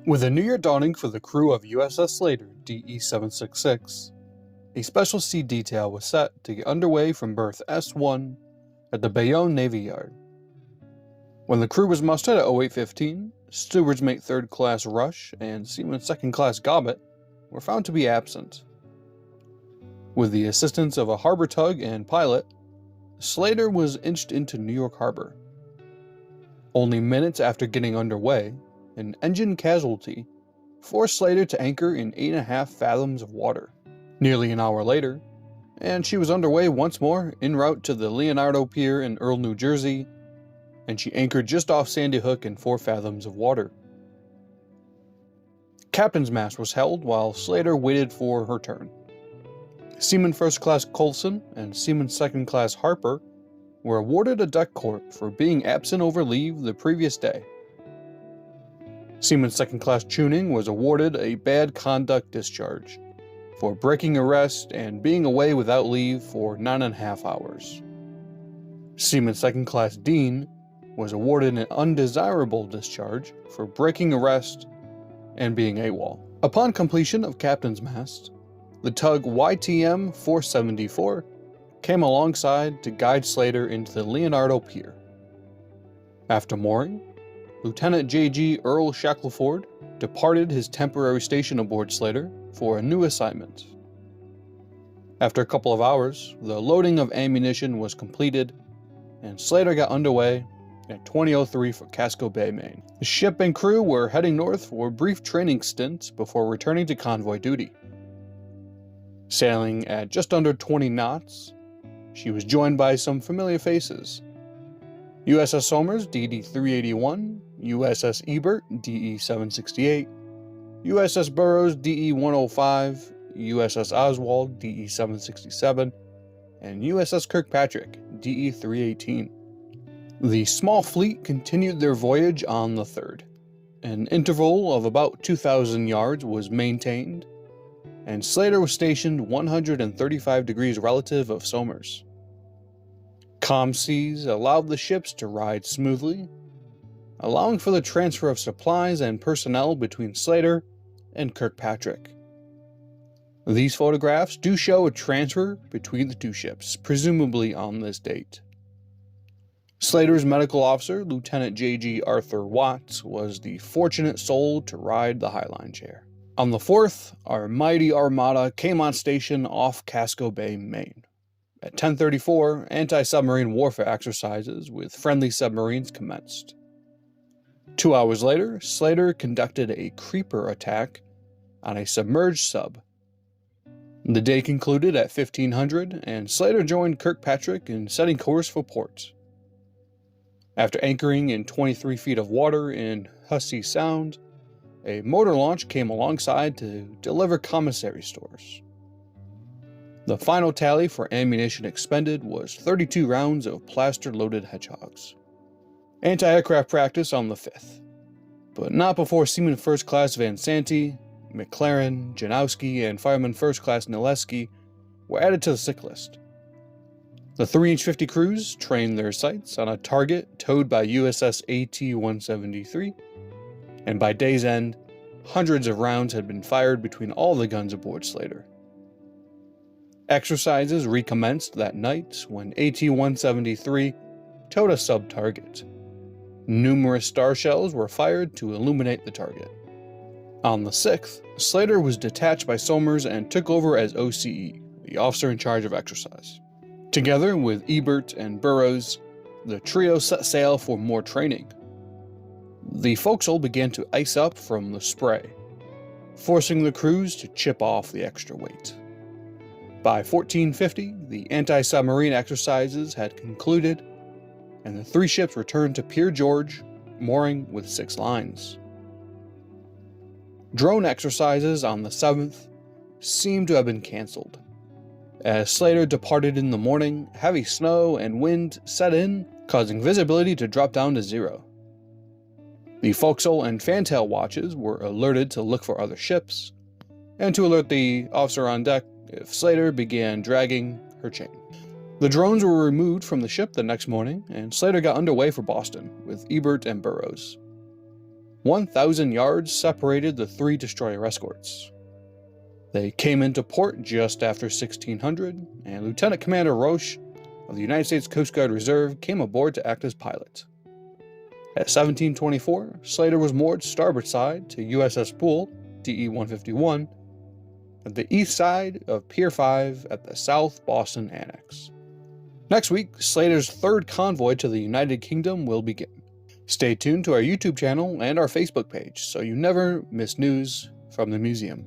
With a new year dawning for the crew of USS Slater DE-766, a special sea detail was set to get underway from berth S1 at the Bayonne Navy Yard. When the crew was mustered at 0815, Steward's Mate 3rd Class Rush and Seaman 2nd Class Gobbet were found to be absent. With the assistance of a harbor tug and pilot, Slater was inched into New York Harbor. Only minutes after getting underway, an engine casualty forced Slater to anchor in 8.5 fathoms of water. Nearly an hour later, and she was underway once more en route to the Leonardo Pier in Earl, New Jersey, and she anchored just off Sandy Hook in 4 fathoms of water. Captain's mast was held while Slater waited for her turn. Seaman First Class Coulson and Seaman Second Class Harper were awarded a deck court for being absent over leave the previous day. Seaman Second Class Tuning was awarded a bad conduct discharge for breaking arrest and being away without leave for 9.5 hours. Seaman Second Class Dean was awarded an undesirable discharge for breaking arrest and being AWOL. Upon completion of Captain's Mast, the tug YTM 474 came alongside to guide Slater into the Leonardo Pier. After mooring, Lieutenant J.G. Earl Shackleford departed his temporary station aboard Slater for a new assignment. After a couple of hours, the loading of ammunition was completed, and Slater got underway at 20:03 for Casco Bay, Maine. The ship and crew were heading north for a brief training stint before returning to convoy duty. Sailing at just under 20 knots, she was joined by some familiar faces. USS Somers DD-381, USS Ebert DE-768, USS Burroughs DE-105, USS Oswald DE-767, and USS Kirkpatrick DE-318. The small fleet continued their voyage on the 3rd. An interval of about 2,000 yards was maintained, and Slater was stationed 135 degrees relative of Somers. Calm seas allowed the ships to ride smoothly, allowing for the transfer of supplies and personnel between Slater and Kirkpatrick. These photographs do show a transfer between the two ships, presumably on this date. Slater's medical officer, Lieutenant J.G. Arthur Watts, was the fortunate soul to ride the Highline chair. On the 4th, our mighty armada came on station off Casco Bay, Maine. At 10:34, anti-submarine warfare exercises with friendly submarines commenced. 2 hours later, Slater conducted a creeper attack on a submerged sub. The day concluded at 1500, and Slater joined Kirkpatrick in setting course for port. After anchoring in 23 feet of water in Hussey Sound, a motor launch came alongside to deliver commissary stores. The final tally for ammunition expended was 32 rounds of plaster-loaded hedgehogs. Anti-aircraft practice on the 5th, but not before Seaman First Class Van Santi, McLaren, Janowski, and Fireman First Class Nileski were added to the sick list. The 3-inch 50 crews trained their sights on a target towed by USS AT-173, and by day's end, hundreds of rounds had been fired between all the guns aboard Slater. Exercises recommenced that night when AT-173 towed a sub-target. Numerous star shells were fired to illuminate the target. On the 6th, Slater was detached by Somers and took over as OCE, the officer in charge of exercise. Together with Ebert and Burroughs, the trio set sail for more training. The forecastle began to ice up from the spray, forcing the crews to chip off the extra weight. By 1450, the anti-submarine exercises had concluded, and the 3 ships returned to Pier George, mooring with 6 lines. Drone exercises on the 7th seemed to have been cancelled. As Slater departed in the morning, heavy snow and wind set in, causing visibility to drop down to 0. The forecastle and fantail watches were alerted to look for other ships, and to alert the officer on deck if Slater began dragging her chain. The drones were removed from the ship the next morning, and Slater got underway for Boston with Ebert and Burroughs. 1,000 yards separated the three destroyer escorts. They came into port just after 1600, and Lieutenant Commander Roche of the United States Coast Guard Reserve came aboard to act as pilot. At 1724, Slater was moored starboard side to USS Poole, DE-151, at the east side of Pier 5 at the South Boston Annex. Next week, Slater's third convoy to the United Kingdom will begin. Stay tuned to our YouTube channel and our Facebook page so you never miss news from the museum.